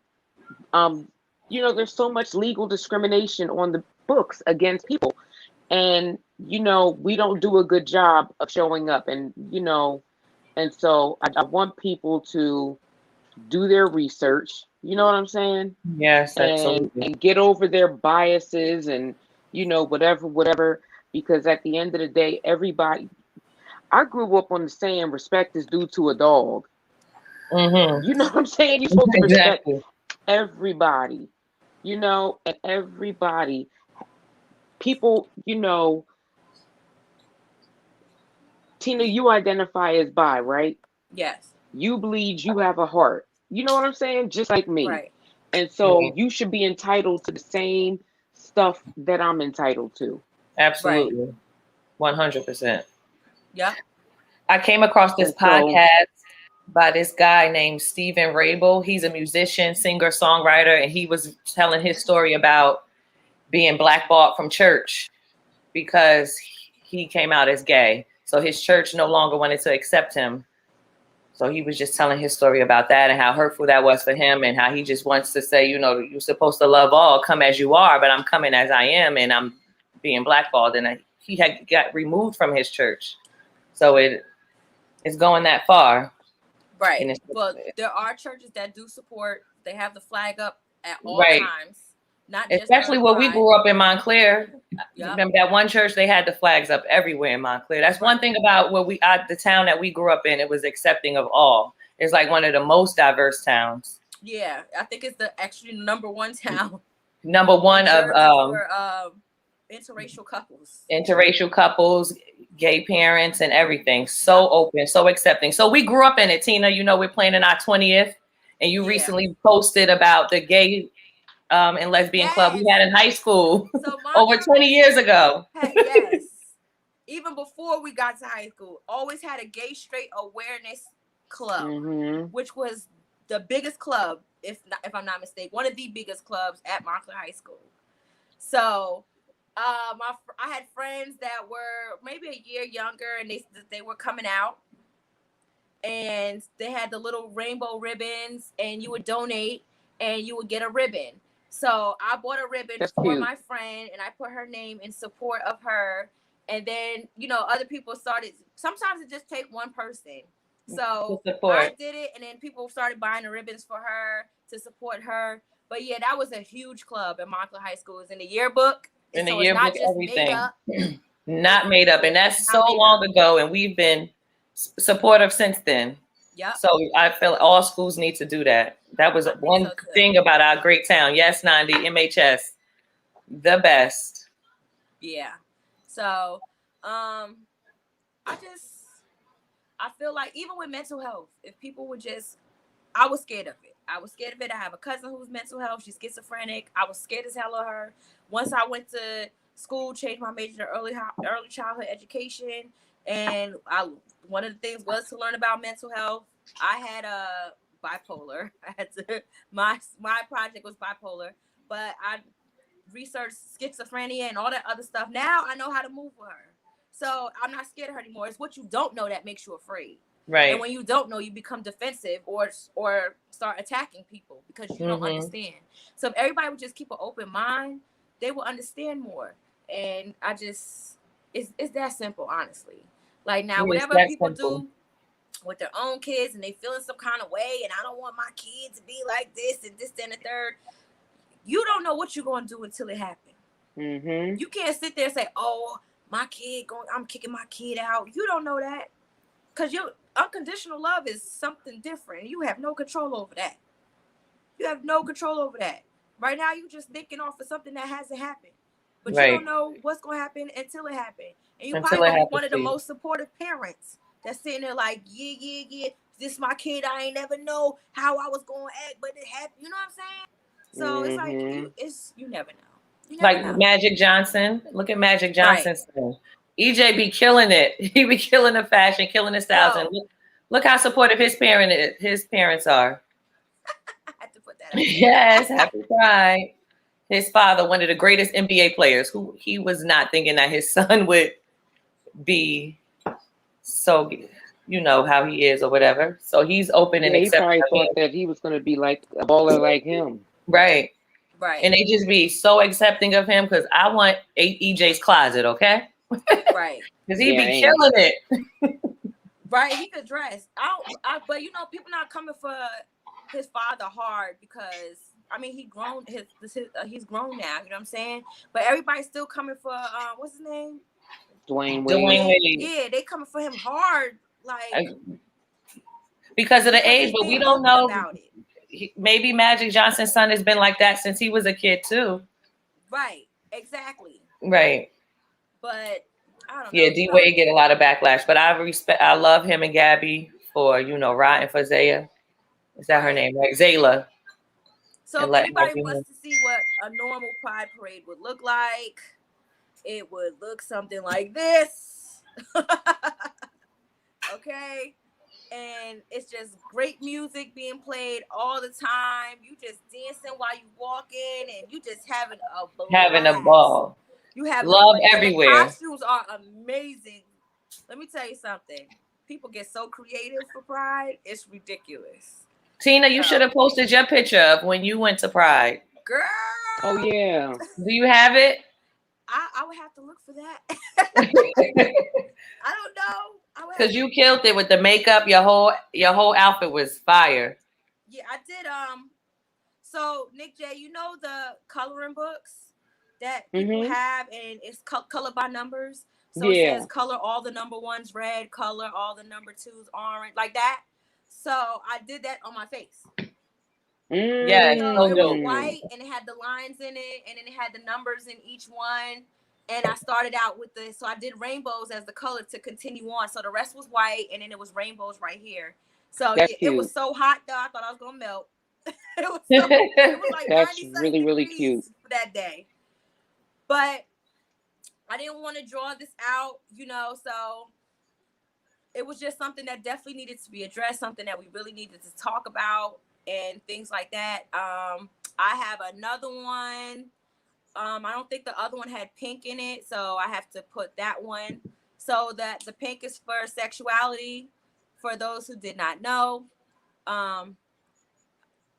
so much legal discrimination on the books against people. And, we don't do a good job of showing up. And, and so I want people to do their research. You know what I'm saying? Yes, absolutely. And get over their biases and, whatever. Because at the end of the day, I grew up on the saying, respect is due to a dog. Mm-hmm. You know what I'm saying? You're supposed to respect everybody, and everybody, people, Tina, you identify as bi, right? Yes. You bleed, you have a heart. You know what I'm saying? Just like me. Right. And so you should be entitled to the same stuff that I'm entitled to. Absolutely. 100%. Yeah. I came across this podcast by this guy named Stephen Rabel. He's a musician, singer, songwriter, and he was telling his story about being blackballed from church because he came out as gay. So his church no longer wanted to accept him. So he was just telling his story about that and how hurtful that was for him and how he just wants to say, you're supposed to love all, come as you are, but I'm coming as I am and I'm being blackballed. And he had got removed from his church. So it's going that far. Right. Well, there are churches that do support. They have the flag up at all times. Not just especially where we grew up in Montclair. Remember that one church, they had the flags up everywhere in Montclair. That's one thing about where the town that we grew up in, it was accepting of all. It's like one of the most diverse towns. Yeah, I think it's actually number one town. Number one of for interracial couples. Interracial couples, gay parents, and everything. So open, so accepting. So we grew up in it, Tina. We're planning our 20th, and you recently posted about the gay and lesbian club we had in high school over 20 years ago. Yes. Even before we got to high school, always had a gay straight awareness club, which was the biggest club, if I'm not mistaken, one of the biggest clubs at Montclair High School. So I had friends that were maybe a year younger, and they were coming out, and they had the little rainbow ribbons, and you would donate, and you would get a ribbon. So I bought a ribbon for my friend, and I put her name in support of her. And then, other people started. Sometimes it just take one person. So I did it, and then people started buying the ribbons for her to support her. But that was a huge club at Montclair High School. It was in the yearbook. In the yearbook, everything. Not made up. And that's so Not made long up. ago. And we've been supportive since then. Yep. So I feel all schools need to do that. That was I think one so, too. thing about our great town. Yes, 90, MHS, the best. Yeah. So, I feel like even with mental health, if people would just, I was scared of it. I was scared of it. I have a cousin who's mental health. She's schizophrenic. I was scared as hell of her. Once I went to school, changed my major to early childhood education, and one of the things was to learn about mental health. I had a bipolar. I had to my project was bipolar, but I researched schizophrenia and all that other stuff. Now I know how to move with her. So I'm not scared of her anymore. It's what you don't know that makes you afraid. Right. And when you don't know, you become defensive or start attacking people because you don't understand. So if everybody would just keep an open mind, they will understand more. And it's that simple, honestly. Like now, whatever people do with their own kids and they feeling some kind of way, and I don't want my kids to be like this and this and the third. You don't know what you're going to do until it happens. You can't sit there and say, "Oh, my kid I'm kicking my kid out." You don't know that because your unconditional love is something different. You have no control over that. You have no control over that. Right now, you just thinking off of something that hasn't happened, but you don't know what's going to happen until it happens. And you probably be one of the most supportive parents that's sitting there like, yeah. This my kid. I ain't never know how I was going to act, but it happened. You know what I'm saying? So it's like you never know. You never know. Magic Johnson. Look at Magic Johnson. Right. EJ be killing it. He be killing the fashion, killing the styles, and look how supportive his parents are. I had to put that. Yes, happy Pride. His father, one of the greatest NBA players, who he was not thinking that his son would be so, you know how he is or whatever. So he's open and accepting. He probably thought that he was going to be like a baller like him. Right. Right. And they just be so accepting of him because I want EJ's closet, okay? Right. Because he be killing it. Right. He could dress. But you know, people not coming for his father hard because I mean he's grown now, you know what I'm saying? But everybody's still coming for what's his name? Dwayne Wade. Yeah, they coming for him hard, like because of the age, but we don't know about it. Maybe Magic Johnson's son has been like that since he was a kid too. Right, exactly. Right. But I don't know. Yeah, D Wade get a lot of backlash, but I love him and Gabby for, you know, riding for Zaya. Is that her name, right? Zayla. So if anybody wants to see what a normal Pride parade would look like, it would look something like this. Okay. And it's just great music being played all the time. You just dancing while you walking, and you just having a blast. Having a ball. You have love everywhere. The costumes are amazing. Let me tell you something. People get so creative for Pride. It's ridiculous. Tina, you should have posted your picture of when you went to Pride. Girl. Oh yeah. Do you have it? I would have to look for that. I don't know. Because you killed it with the makeup. Your whole outfit was fire. Yeah, I did. So Nick J, you know the coloring books that people have, and it's colored by numbers. So it says color all the number ones red, color all the number twos orange, like that. So I did that on my face. Yeah, so it was white and it had the lines in it, and then it had the numbers in each one. And I started out with so I did rainbows as the color to continue on. So the rest was white, and then it was rainbows right here. So it was so hot though, I thought I was gonna melt. it was like that's really, really cute that day. But I didn't want to draw this out, you know, so it was just something that definitely needed to be addressed, something that we really needed to talk about and things like that. I have another one. I don't think the other one had pink in it, so I have to put that one. So that the pink is for sexuality, for those who did not know.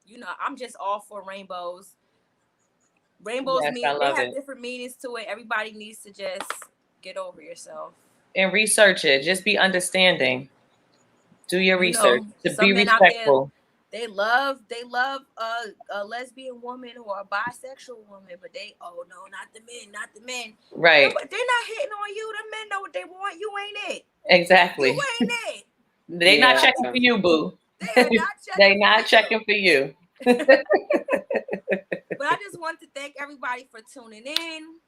You know, I'm just all for rainbows. Rainbows they have different meanings to it. Everybody needs to just get over yourself. And research it. Just be understanding. Do your research. To be respectful. They love a lesbian woman or a bisexual woman, but oh no, not the men, not the men. Right. No, but they're not hitting on you. The men know what they want. You ain't it. Exactly. You ain't it. They not checking for you, boo. They are not checking. They not checking for you. But I just want to thank everybody for tuning in.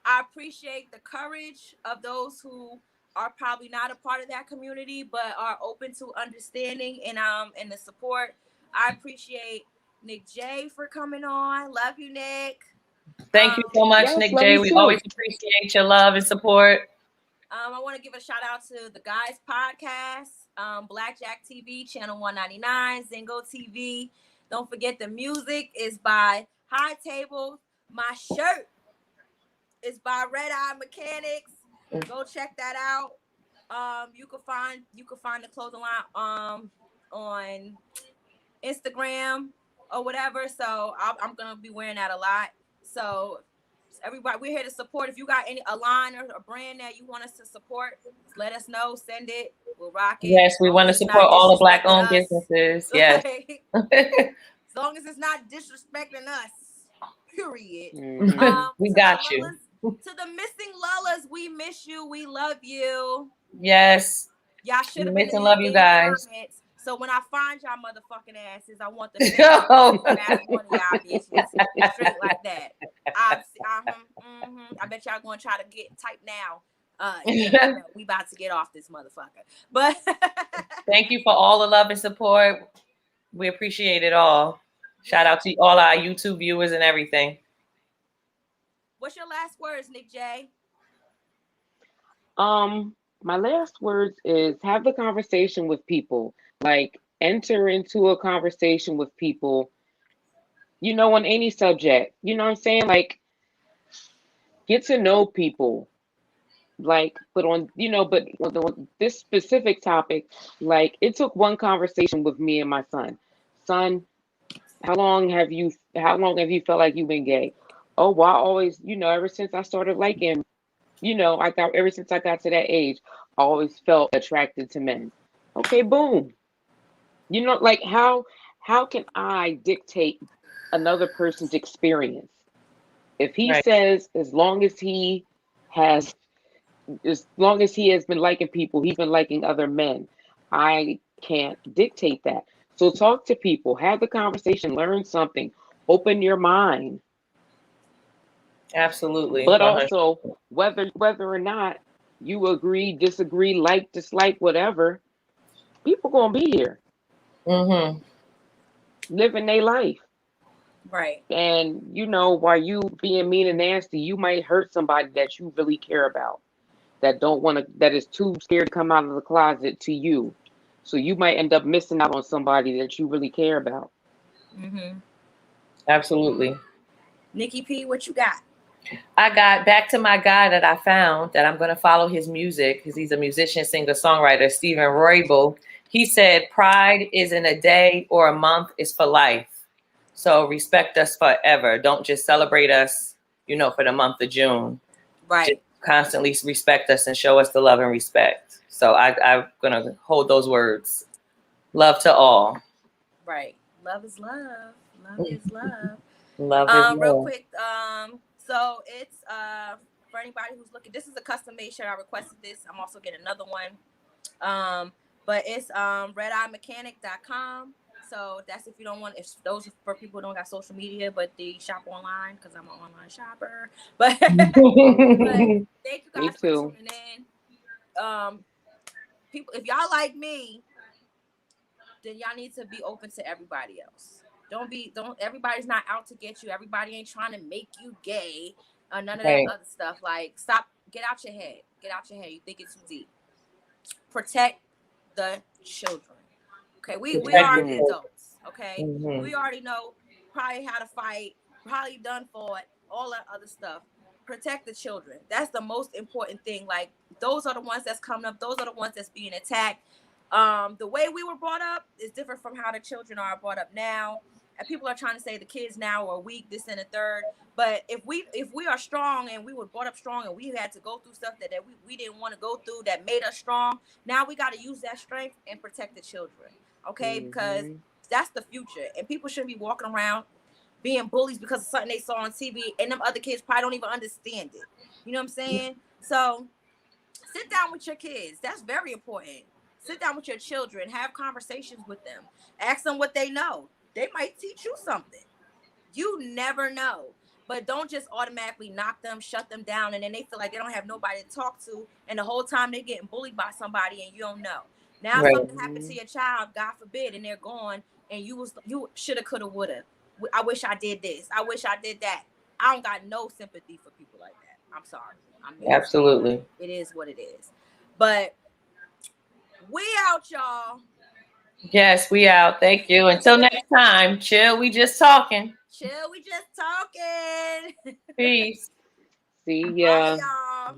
I appreciate the courage of those who are probably not a part of that community, but are open to understanding and the support. I appreciate Nick J for coming on. Love you, Nick. Thank you so much, yes, Nick J. We always appreciate your love and support. I want to give a shout out to the Guys Podcast, Blackjack TV, Channel 199, Zingo TV. Don't forget the music is by High Table. My shirt is by Red Eye Mechanics. Go check that out. You can find the clothing line on Instagram or whatever. So I'm gonna be wearing that a lot. So everybody, we're here to support. If you got a line or a brand that you want us to support, let us know. Send it. We'll rock it. Yes, we want to support all the Black-owned businesses. Yes. As long as it's not disrespecting us. Period. We got you. To the missing Lullas, we miss you. We love you. Yes. Y'all should have miss and love you guys. Comments. So when I find y'all motherfucking asses, I want the last one of y'all bitches straight like that. I bet y'all gonna try to get type now. We about to get off this motherfucker. But thank you for all the love and support. We appreciate it all. Shout out to all our YouTube viewers and everything. What's your last words, Nick J? My last words is have the conversation with people. Like, enter into a conversation with people, on any subject. You know what I'm saying? Like, get to know people. Like, but on this specific topic, like, it took one conversation with me and my son. Son, how long have you felt like you've been gay? Oh, well, I always, ever since I started liking, ever since I got to that age, I always felt attracted to men. Okay, boom. Like, how can I dictate another person's experience? If he says as long as he has been liking people, he's been liking other men, I can't dictate that. So talk to people, have the conversation, learn something, open your mind. Absolutely. But also, whether or not you agree, disagree, like, dislike, whatever, people gonna be here. Living their life. Right. And while you being mean and nasty, you might hurt somebody that you really care about, that is too scared to come out of the closet to you. So you might end up missing out on somebody that you really care about. Absolutely. Nikki P, what you got? I got back to my guy that I found that I'm going to follow his music because he's a musician, singer, songwriter, Stephen Roybal. He said, pride isn't a day or a month, it's for life. So respect us forever. Don't just celebrate us, for the month of June. Right. Just constantly respect us and show us the love and respect. So I'm going to hold those words. Love to all. Right. Love is love. Love is love. Love is love. Real quick. So it's for anybody who's looking. This is a custom made shirt. I requested this. I'm also getting another one. But it's redeyemechanic.com. So that's if you don't want. If those are for people who don't got social media, but they shop online because I'm an online shopper. But thank you guys for tuning in. People, if y'all like me, then y'all need to be open to everybody else. Everybody's not out to get you. Everybody ain't trying to make you gay or none of that other stuff. Like, stop, get out your head. Get out your head. You think it's too deep. Protect the children. Okay, we are the adults. Okay, we already know probably how to fight, probably done fought, all that other stuff. Protect the children. That's the most important thing. Like, those are the ones that's coming up. Those are the ones that's being attacked. The way we were brought up is different from how the children are brought up now. And people are trying to say the kids now are weak, this and the third. But if we are strong and we were brought up strong and we had to go through stuff that we didn't want to go through that made us strong, now we got to use that strength and protect the children. Okay? Because that's the future. And people shouldn't be walking around being bullies because of something they saw on TV, and them other kids probably don't even understand it. You know what I'm saying? So sit down with your kids. That's very important. Sit down with your children, have conversations with them, ask them what they know. They might teach you something. You never know. But don't just automatically knock them, shut them down, and then they feel like they don't have nobody to talk to, and the whole time they're getting bullied by somebody and you don't know. Now Right. something happened to your child, God forbid, and they're gone, and you shoulda, coulda, woulda. I wish I did this. I wish I did that. I don't got no sympathy for people like that. I'm sorry. Absolutely. It is what it is. But we out, y'all. Yes, we out. Thank you. Until next time. Chill. We just talking. Chill. We just talking. Peace. See ya. Bye, y'all.